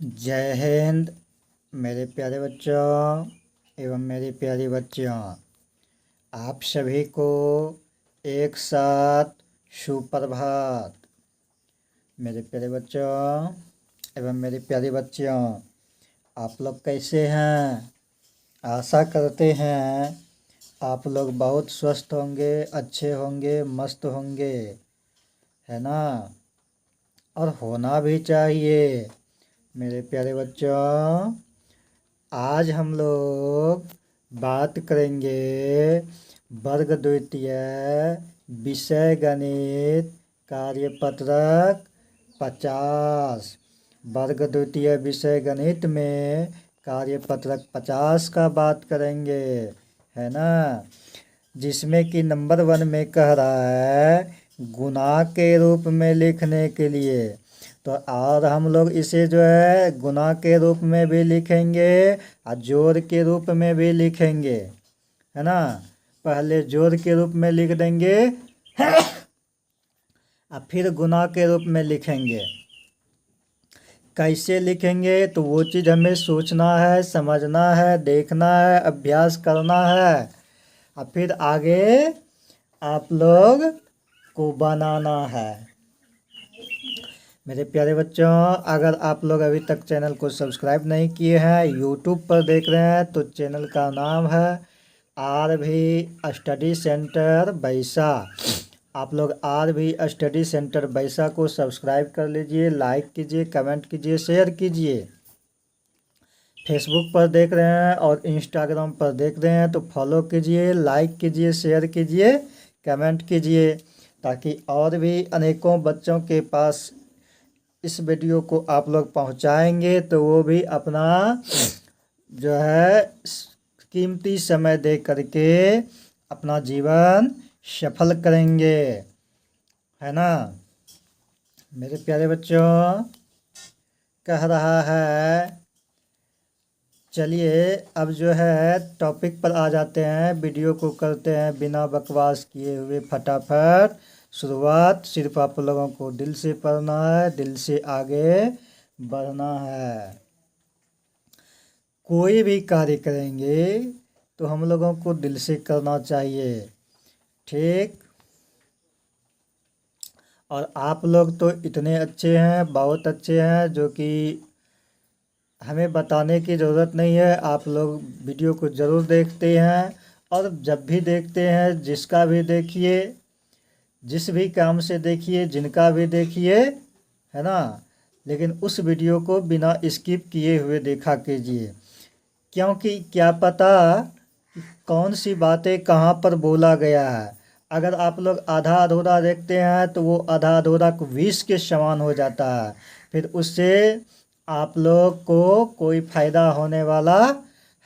जय हिंद मेरे प्यारे बच्चों एवं मेरी प्यारी बच्चियों। आप सभी को एक साथ सुप्रभात। मेरे प्यारे बच्चों एवं मेरी प्यारी बच्चियों, आप लोग कैसे हैं? आशा करते हैं आप लोग बहुत स्वस्थ होंगे, अच्छे होंगे, मस्त होंगे, है ना? और होना भी चाहिए। मेरे प्यारे बच्चों, आज हम लोग बात करेंगे वर्ग द्वितीय विषय गणित कार्यपत्रक 50। वर्ग द्वितीय विषय गणित में कार्यपत्रक 50 का बात करेंगे, है ना? जिसमें कि नंबर 1 में कह रहा है गुणा के रूप में लिखने के लिए। तो और हम लोग इसे जो है गुणा के रूप में भी लिखेंगे और जोड़ के रूप में भी लिखेंगे, है ना? पहले जोड़ के रूप में लिख देंगे और फिर गुणा के रूप में लिखेंगे। कैसे लिखेंगे तो वो चीज़ हमें सोचना है, समझना है, देखना है, अभ्यास करना है और फिर आगे आप लोग को बनाना है। मेरे प्यारे बच्चों, अगर आप लोग अभी तक चैनल को सब्सक्राइब नहीं किए हैं, यूट्यूब पर देख रहे हैं, तो चैनल का नाम है RV स्टडी सेंटर बैसा। आप लोग RV स्टडी सेंटर बैसा को सब्सक्राइब कर लीजिए, लाइक कीजिए, कमेंट कीजिए, शेयर कीजिए। फेसबुक पर देख रहे हैं और इंस्टाग्राम पर देख रहे हैं तो फॉलो कीजिए, लाइक कीजिए, शेयर कीजिए, कमेंट कीजिए, ताकि और भी अनेकों बच्चों के पास इस वीडियो को आप लोग पहुंचाएंगे तो वो भी अपना जो है कीमती समय दे करके अपना जीवन सफल करेंगे, है ना? मेरे प्यारे बच्चों, कह रहा है, चलिए अब जो है टॉपिक पर आ जाते हैं, वीडियो को करते हैं बिना बकवास किए हुए फटाफट शुरुआत। सिर्फ आप लोगों को दिल से पढ़ना है, दिल से आगे बढ़ना है। कोई भी कार्य करेंगे तो हम लोगों को दिल से करना चाहिए, ठीक? और आप लोग तो इतने अच्छे हैं, बहुत अच्छे हैं, जो कि हमें बताने की ज़रूरत नहीं है। आप लोग वीडियो को ज़रूर देखते हैं और जब भी देखते हैं, जिसका भी देखिए, जिस भी काम से देखिए, जिनका भी देखिए, है ना? लेकिन उस वीडियो को बिना स्किप किए हुए देखा कीजिए, क्योंकि क्या पता कौन सी बातें कहाँ पर बोला गया है। अगर आप लोग आधा अधूरा देखते हैं तो वो आधा अधूरा को विष के समान हो जाता है, फिर उससे आप लोग को कोई फ़ायदा होने वाला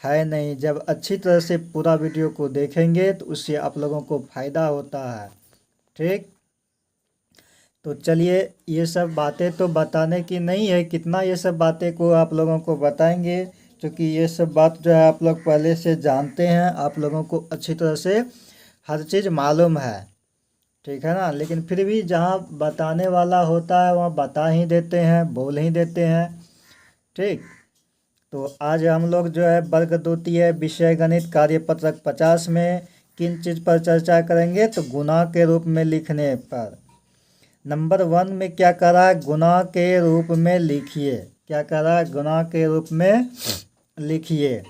है नहीं। जब अच्छी तरह से पूरा वीडियो को देखेंगे तो उससे आप लोगों को फ़ायदा होता है, ठीक? तो चलिए, ये सब बातें तो बताने की नहीं है, कितना ये सब बातें को आप लोगों को बताएंगे, क्योंकि ये सब बात जो है आप लोग पहले से जानते हैं, आप लोगों को अच्छी तरह से हर चीज़ मालूम है, ठीक है ना? लेकिन फिर भी जहाँ बताने वाला होता है वहाँ बता ही देते हैं, बोल ही देते हैं, ठीक? तो आज हम लोग जो है वर्ग द्वितीय विषय गणित कार्यपत्रक 50 में किन चीज़ पर चर्चा करेंगे तो गुणा के रूप में लिखने पर। नंबर 1 में क्या कह रहा है? गुणा के रूप में लिखिए। क्या कह रहा है? गुणा के रूप में लिखिए।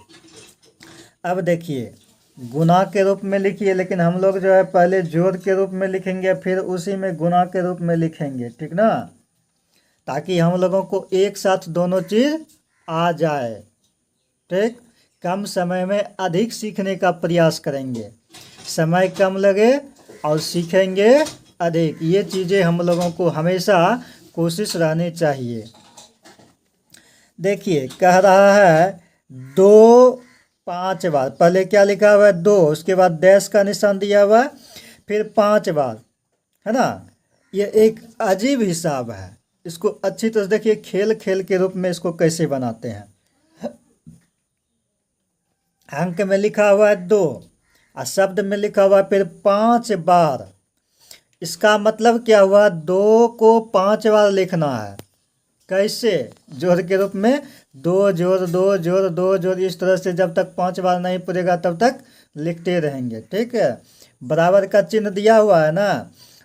अब देखिए, गुणा के रूप में लिखिए, लेकिन हम लोग जो है पहले जोड़ के रूप में लिखेंगे, फिर उसी में गुणा के रूप में लिखेंगे, ठीक ना? ताकि हम लोगों को एक साथ दोनों चीज़ आ जाए, ठीक? कम समय में अधिक सीखने का प्रयास करेंगे, समय कम लगे और सीखेंगे अधिक। ये चीज़ें हम लोगों को हमेशा कोशिश रहनी चाहिए। देखिए, कह रहा है 2 5 बार। पहले क्या लिखा हुआ है? 2, उसके बाद डैश का निशान दिया हुआ है, फिर 5 बार, है ना? ये एक अजीब हिसाब है। इसको अच्छी तरह से देखिए, खेल खेल के रूप में इसको कैसे बनाते हैं। अंक में लिखा हुआ है 2 और शब्द में लिखा हुआ है फिर 5 बार। इसका मतलब क्या हुआ? 2 को 5 बार लिखना है, कैसे? जोड़ के रूप में 2 जोड़ 2 जोड़ 2 जोड़, इस तरह से जब तक 5 बार नहीं पूरेगा तब तक लिखते रहेंगे। ठीक है, बराबर का चिन्ह दिया हुआ है ना,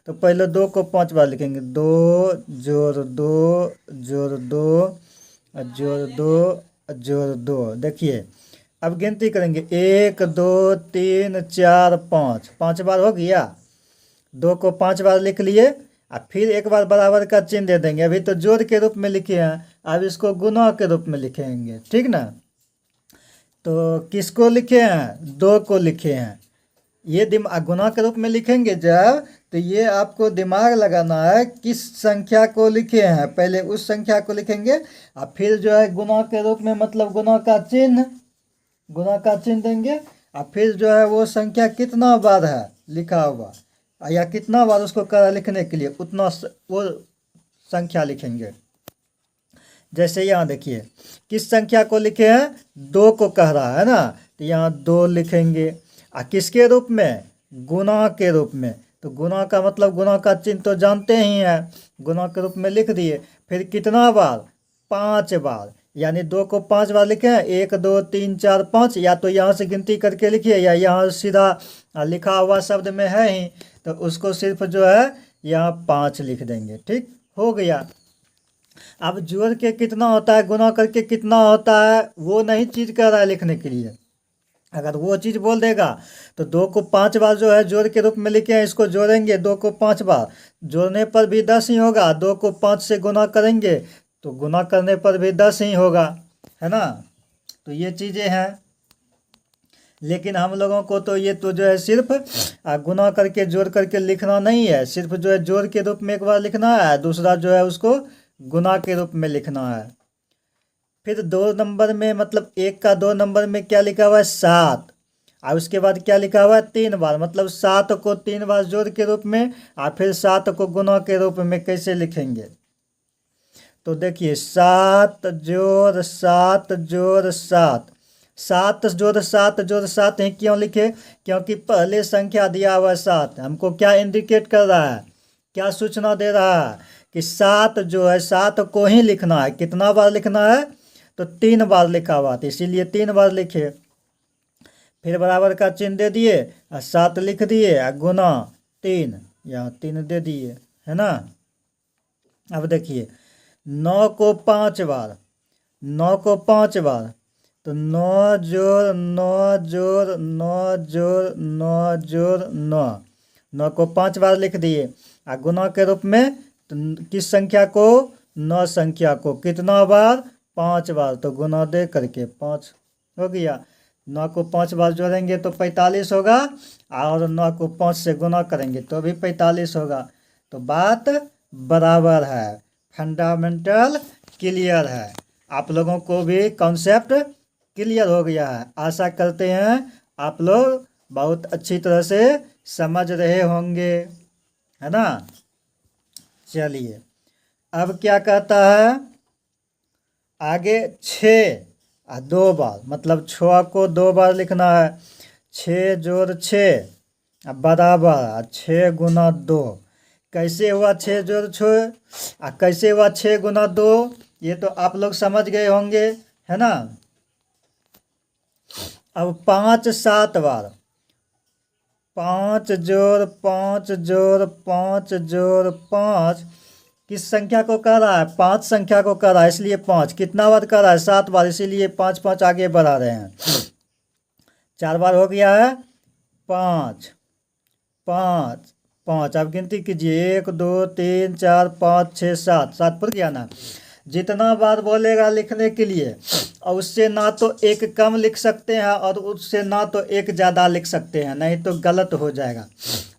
तो पहले 2 को 5 बार लिखेंगे। 2 जोड़ 2 जोड़ 2 जोड़ 2 जोड़ 2। देखिए अब गिनती करेंगे, 1 2 3 4 5, 5 बार हो गया। 2 को 5 बार लिख लिए, अब फिर एक बार बराबर का चिन्ह दे देंगे। अभी तो जोड़ के रूप में लिखे हैं, अब इसको गुणा के रूप में लिखेंगे। ठीक ना, तो किसको लिखे हैं? 2 को लिखे हैं। ये गुणा के रूप में लिखेंगे जब, तो ये आपको दिमाग लगाना है किस संख्या को लिखे हैं। पहले उस संख्या को लिखेंगे और फिर जो है गुणा के रूप में, मतलब गुणा का चिन्ह देंगे। और फिर जो है वो संख्या कितना बार है लिखा हुआ, या कितना बार उसको करा लिखने के लिए, उतना वो संख्या लिखेंगे। जैसे यहाँ देखिए किस संख्या को लिखे हैं? 2 को कह रहा है ना, तो यहाँ 2 लिखेंगे। और किसके रूप में? गुणा के रूप में। तो गुणा का मतलब गुणा का चिन्ह तो जानते ही हैं, गुणा के रूप में लिख दिए। फिर कितना बार? 5 बार, यानी 2 को 5 बार लिखे हैं। 1 2 3 4 5, या तो यहाँ से गिनती करके लिखिए, या यहाँ सीधा लिखा हुआ शब्द में है ही, तो उसको सिर्फ जो है यहाँ 5 लिख देंगे। ठीक हो गया। अब जोड़ के कितना होता है, गुणा करके कितना होता है, वो नहीं चीज़ कर रहा है लिखने के लिए। अगर वो चीज़ बोल देगा तो 2 को 5 बार जो है जोड़ के रूप में लिखे हैं, इसको जोड़ेंगे 2 को 5 बार, जोड़ने पर भी 10 ही होगा। 2 को 5 से गुणा करेंगे तो गुणा करने पर भी 10 ही होगा, है ना। तो ये चीज़ें हैं, लेकिन हम लोगों को तो ये तो जो है सिर्फ गुणा करके जोड़ करके लिखना नहीं है, सिर्फ जो है जोड़ के रूप में एक बार लिखना है, दूसरा जो है उसको गुणा के रूप में लिखना है। फिर 2 नंबर में, मतलब 1 का 2 नंबर में क्या लिखा हुआ है? 7। और उसके बाद क्या लिखा हुआ है? 3 बार, मतलब 7 को 3 बार जोड़ के रूप में, और फिर 7 को गुणा के रूप में कैसे लिखेंगे? तो देखिए 7 जोड़ 7 जोड़ 7, 7 जोड़ 7 जोड़ 7 ही क्यों लिखे? क्योंकि पहले संख्या दिया हुआ है 7, हमको क्या इंडिकेट कर रहा है, क्या सूचना दे रहा है कि 7 जो है 7 को ही लिखना है। कितना बार लिखना है? तो 3 बार लिखा हुआ था, इसीलिए 3 बार लिखे। फिर बराबर का चिन्ह दे दिए और 7 लिख दिए, और गुना 3, यहाँ 3 दे दिए, है ना। अब देखिए 9 को 5 बार, 9 को 5 बार, तो 9 जोड़ 9 जोड़ 9 जोड़ 9 जोड़ 9, 9 को 5 बार लिख दिए। और गुना के रूप में तो किस संख्या को? 9 संख्या को। कितना बार? 5 बार, तो गुना दे करके 5 हो गया। 9 को 5 बार जोड़ेंगे तो 45 होगा, और 9 को 5 से गुना करेंगे तो भी 45 होगा। तो बात बराबर है, फंडामेंटल क्लियर है। आप लोगों को भी कॉन्सेप्ट क्लियर हो गया है। आशा करते हैं आप लोग बहुत अच्छी तरह से समझ रहे होंगे, है ना। चलिए अब क्या कहता है आगे? 6 और 2 बार, मतलब 6 को 2 बार लिखना है। 6 जोड़ 6 बराबर 6 गुना 2। कैसे हुआ 6 जोड़ 6 और कैसे हुआ 6 गुना 2? ये तो आप लोग समझ गए होंगे, है ना। अब 5 7 बार, 5 जोड़ 5 जोड़ 5 जोड़ 5, किस संख्या को कह रहा है? 5 संख्या को कह रहा है, इसलिए 5। कितना बार कह रहा है? 7 बार, इसीलिए 5 5 आगे बढ़ा रहे हैं। 4 बार हो गया है, 5 5 5। अब गिनती कीजिए, 1 2 3 4 5 6 7, 7 पर गया ना। जितना बार बोलेगा लिखने के लिए, और उससे ना तो एक कम लिख सकते हैं और उससे ना तो एक ज़्यादा लिख सकते हैं, नहीं तो गलत हो जाएगा।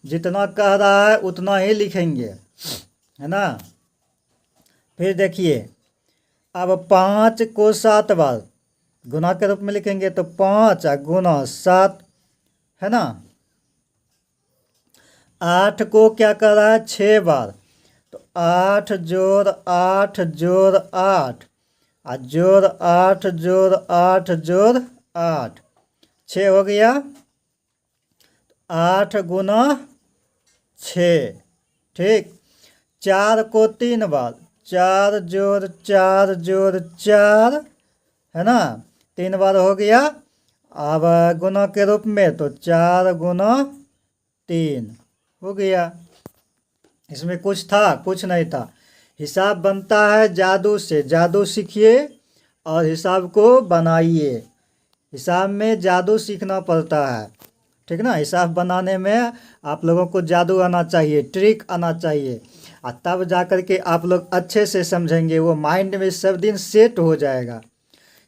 जितना कह रहा है उतना ही लिखेंगे, है ना। फिर देखिए अब 5 को 7 बार गुना के रूप में लिखेंगे, तो 5 गुना 7, है ना। 8 को क्या कर रहा है? 6 बार, तो 8 जोड़ 8 जोड़ 8 और जोड़ 8 जोड़ 8 जोड़ 8, 6 हो गया। 8 गुना 6, ठीक। 4 को 3 बार, 4 जोड़ 4 जोड़ 4 है ना, 3 बार हो गया। अब गुना के रूप में तो 4 गुना 3 हो गया। इसमें कुछ था? कुछ नहीं था। हिसाब बनता है जादू से। जादू सीखिए और हिसाब को बनाइए। हिसाब में जादू सीखना पड़ता है, ठीक ना। हिसाब बनाने में आप लोगों को जादू आना चाहिए, ट्रिक आना चाहिए, और तब जा कर के आप लोग अच्छे से समझेंगे, वो माइंड में सब दिन सेट हो जाएगा।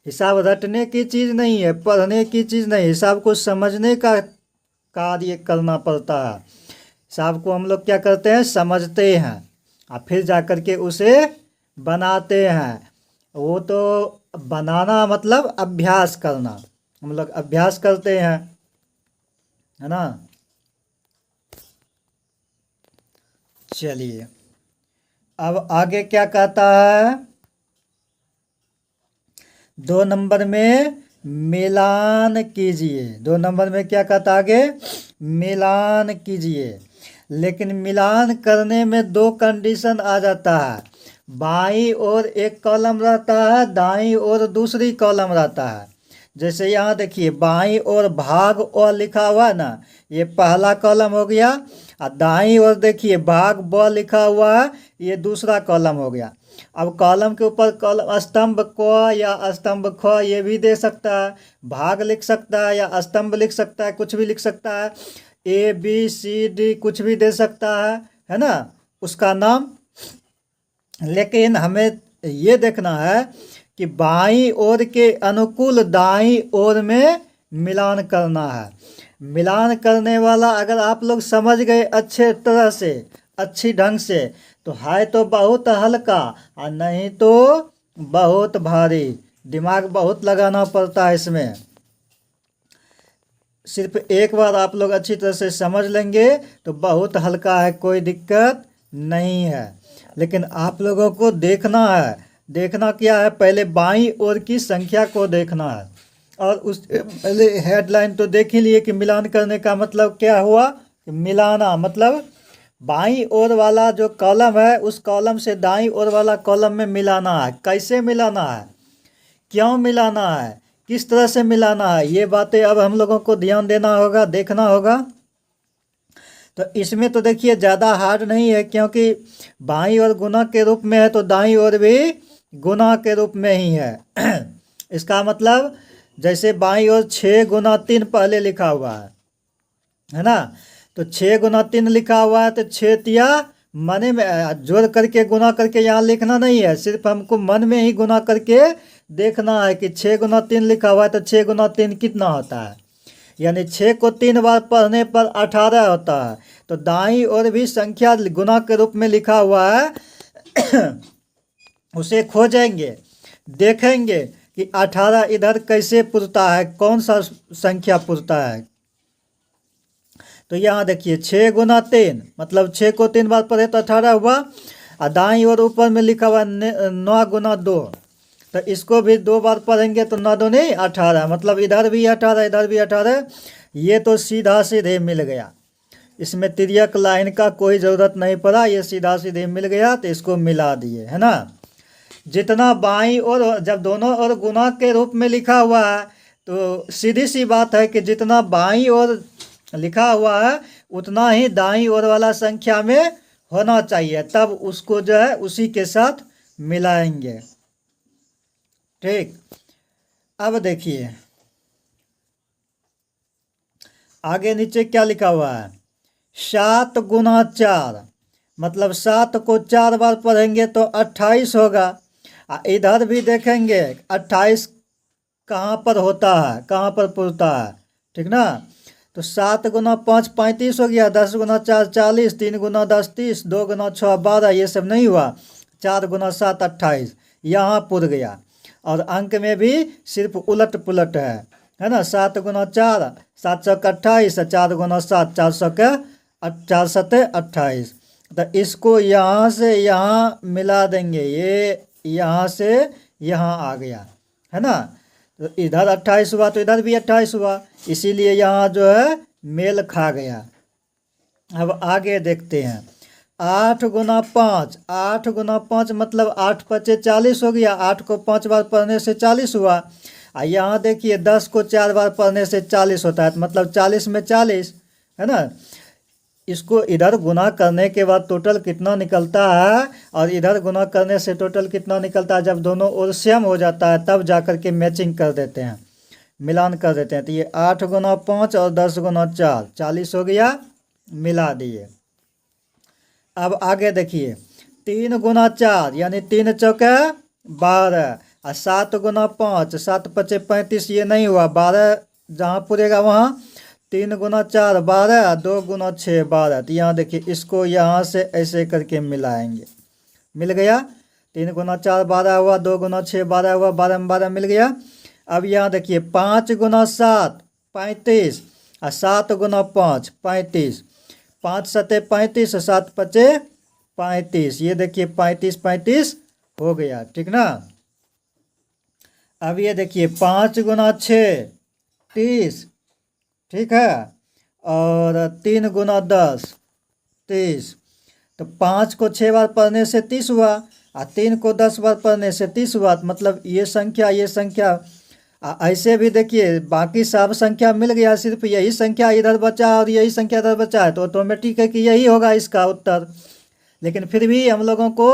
हिसाब रटने की चीज़ नहीं है, पढ़ने की चीज़ नहीं। हिसाब को समझने का कार्य करना पड़ता है। हिसाब को हम लोग क्या करते हैं? समझते हैं और फिर जा कर के उसे बनाते हैं। वो तो बनाना मतलब अभ्यास करना। हम लोग अभ्यास करते हैं, है ना। चलिए अब आगे क्या कहता है? 2 नंबर में मिलान कीजिए। 2 नंबर में क्या कहता आगे? मिलान कीजिए। लेकिन मिलान करने में 2 कंडीशन आ जाता है। बाईं ओर एक कॉलम रहता है, दाईं ओर दूसरी कॉलम रहता है। जैसे यहाँ देखिए बाईं ओर भाग और लिखा हुआ है ना, ये पहला कॉलम हो गया। और दाईं ओर देखिए भाग ब लिखा हुआ है, ये दूसरा कॉलम हो गया। अब कॉलम के ऊपर कॉलम स्तंभ क या स्तंभ ख ये भी दे सकता है, भाग लिख सकता है या स्तंभ लिख सकता है, कुछ भी लिख सकता है, ABCD कुछ भी दे सकता है ना, उसका नाम। लेकिन हमें ये देखना है कि बाईं ओर के अनुकूल दाईं ओर में मिलान करना है। मिलान करने वाला अगर आप लोग समझ गए अच्छे तरह से, अच्छी ढंग से, तो है तो बहुत हल्का और नहीं तो बहुत भारी। दिमाग बहुत लगाना पड़ता है इसमें। सिर्फ एक बार आप लोग अच्छी तरह से समझ लेंगे तो बहुत हल्का है, कोई दिक्कत नहीं है। लेकिन आप लोगों को देखना है। देखना क्या है? पहले बाईं ओर की संख्या को देखना है। और उस पहले हेडलाइन तो देख ही लिए कि मिलान करने का मतलब क्या हुआ? मिलाना मतलब बाईं ओर वाला जो कॉलम है उस कॉलम से दाईं ओर वाला कॉलम में मिलाना है। कैसे मिलाना है, क्यों मिलाना है, किस तरह से मिलाना है, ये बातें अब हम लोगों को ध्यान देना होगा, देखना होगा। तो इसमें तो देखिए ज़्यादा हार्ड नहीं है, क्योंकि बाईं ओर गुना के रूप में है तो दाईं ओर भी गुना के रूप में ही है। इसका मतलब जैसे बाईं ओर 6 गुना 3 पहले लिखा हुआ है ना, तो 6 गुना 3 लिखा हुआ है तो 6 तिया मन में जोड़ करके गुना करके यहाँ लिखना नहीं है, सिर्फ हमको मन में ही गुना करके देखना है कि 6 गुना 3 लिखा हुआ है तो 6 गुना 3 कितना होता है। यानी 6 को 3 बार पढ़ने पर 18 होता है। तो दाईं ओर भी संख्या गुना के रूप में लिखा हुआ है उसे खोजेंगे, देखेंगे कि 18 इधर कैसे पुरता है, कौन सा संख्या पुरता है। तो यहाँ देखिए 6 गुना 3 मतलब 6 को 3 बार पढ़े तो 18 हुआ। और दाईं ओर ऊपर में लिखा हुआ 9 गुना 2, तो इसको भी 2 बार पढ़ेंगे तो 9 दूनी 18, मतलब इधर भी 18 इधर भी 18। ये तो सीधा सीधे मिल गया, इसमें तिर्यक लाइन का कोई ज़रूरत नहीं पड़ा, ये सीधा सीधे मिल गया तो इसको मिला दिए, है ना। जितना बाईं ओर जब दोनों ओर गुना के रूप में लिखा हुआ है तो सीधी सी बात है कि जितना बाईं ओर लिखा हुआ है उतना ही दाईं ओर वाला संख्या में होना चाहिए, तब उसको जो है उसी के साथ मिलाएंगे। ठीक, अब देखिए आगे नीचे क्या लिखा हुआ है? 7 गुना 4 मतलब 7 को 4 बार पढ़ेंगे तो 28 होगा। इधर भी देखेंगे 28 कहाँ पर होता है, कहाँ पर पुरता है, ठीक ना। तो 7 गुना 5 35 हो गया, 10 गुना 4 40, 3 गुना 10 30, 2 गुना 6 12, ये सब नहीं हुआ। 4 गुना 7 28 यहाँ पुर गया। और अंक में भी सिर्फ उलट पुलट है ना। 7 गुना 4 7 सौ 28, 4 गुना 7 4 सौ 4 सत्ते 28। तो इसको यहाँ से यहाँ मिला देंगे, ये यहाँ से यहाँ आ गया, है ना। तो इधर 28 हुआ तो इधर भी 28 हुआ, इसीलिए यहाँ जो है मेल खा गया। अब आगे देखते हैं। 8 गुना 5, 8 गुना 5 मतलब 8 पचे 40 हो गया। 8 को 5 बार पढ़ने से 40 हुआ। यहाँ देखिए 10 को 4 बार पढ़ने से 40 होता है, तो मतलब 40 में 40 है ना। इसको इधर गुना करने के बाद टोटल कितना निकलता है और इधर गुना करने से टोटल कितना निकलता है, जब दोनों ओर सेम हो जाता है तब जा कर के मैचिंग कर देते हैं, मिलान कर देते हैं। तो ये 8 गुना 5 और 10 गुना 4 40 हो गया, मिला दिए। अब आगे देखिए 3 गुना 4 यानी 3 चौके 12 और 7 गुना 5 7 पचे 35, ये नहीं हुआ, 12 जहाँ पूरेगा वहाँ 3 गुना 4 12 2 गुना 6 12। तो यहाँ देखिए इसको यहाँ से ऐसे करके मिलाएंगे, मिल गया। 3 गुना 4 12 हुआ, 2 गुना 6 12 हुआ, 12 में 12 मिल गया। अब यहाँ देखिए 5 गुना 7 35 और 7 गुना 5 35, 5 सते 35 और 7 पचे 35, ये देखिए 35 35 हो गया, ठीक ना। अब ये देखिए 5 गुना 6 30, ठीक है, और 3 गुना 10 30। तो 5 को 6 बार पढ़ने से 30 हुआ और 3 को 10 बार पढ़ने से 30 हुआ, मतलब ये संख्या ऐसे भी देखिए बाकी सब संख्या मिल गया, सिर्फ यही संख्या इधर बचा और यही संख्या इधर बचा है, तो ऑटोमेटिक है कि यही होगा इसका उत्तर। लेकिन फिर भी हम लोगों को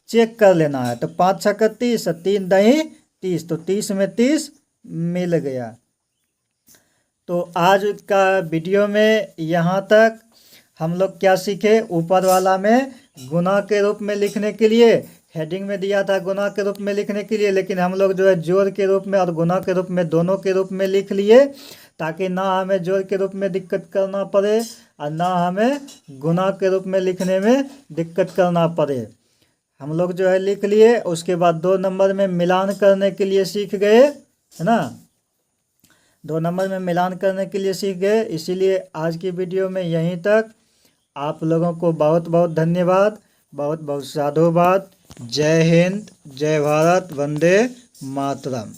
चेक कर लेना है। तो 5 छक्का 30 और 3 दही 30, तो 30 में 30 मिल गया। तो आज का वीडियो में यहाँ तक हम लोग क्या सीखे, ऊपर वाला में गुना के रूप में लिखने के लिए हेडिंग में दिया था गुना के रूप में लिखने के लिए, लेकिन हम लोग जो है जोड़ के रूप में और गुना के रूप में दोनों के रूप में लिख लिए, ताकि ना हमें जोड़ के रूप में दिक्कत करना पड़े और ना हमें गुना के रूप में लिखने में दिक्कत करना पड़े। हम लोग जो है लिख लिए, उसके बाद 2 नंबर में मिलान करने के लिए सीख गए, है ना। 2 नंबर में मिलान करने के लिए सीख गए। इसीलिए आज की वीडियो में यहीं तक। आप लोगों को बहुत बहुत धन्यवाद, बहुत बहुत साधुवाद। जय हिंद, जय भारत, वंदे मातरम।